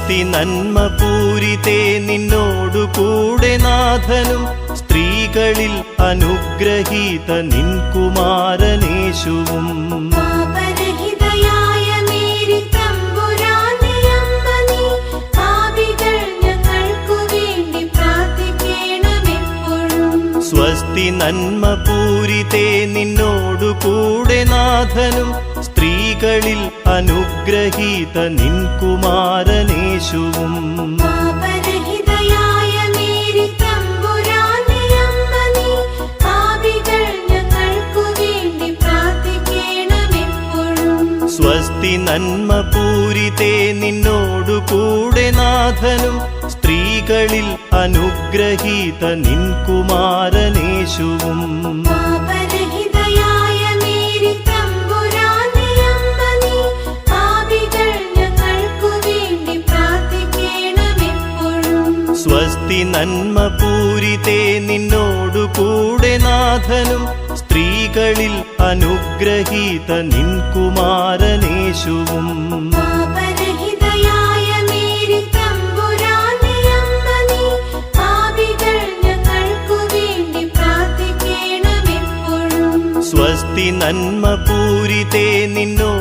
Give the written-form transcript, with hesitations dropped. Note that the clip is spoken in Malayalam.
സ്വസ്തി നന്മ പൂരിതേ നിന്നോടു കൂടെ നാഥനും സ്ത്രീകളിൽ അനുഗ്രഹീത നിൻ കുമാരനേശുവും. സ്വസ്തി നന്മ പൂരിതേ നിന്നോടു കൂടെ നാഥനും സ്ത്രീകളിൽ അനുഗ്രഹീത നിൻ കുമാരനേശുവും. സ്വസ്തി നന്മ പൂരിതേ നിന്നോടു കൂടെ നാഥനും സ്ത്രീകളിൽ അനുഗ്രഹീത നിൻ കുമാരനേശുവും. സ്വസ്തി നന്മ പൂരിതേ നിന്നോടു കൂടെ നാഥനും സ്ത്രീകളിൽ അനുഗ്രഹീത നിൻ കുമാരനേശുവും. സ്വസ്തി നന്മ പൂരിതേ നിന്നോടു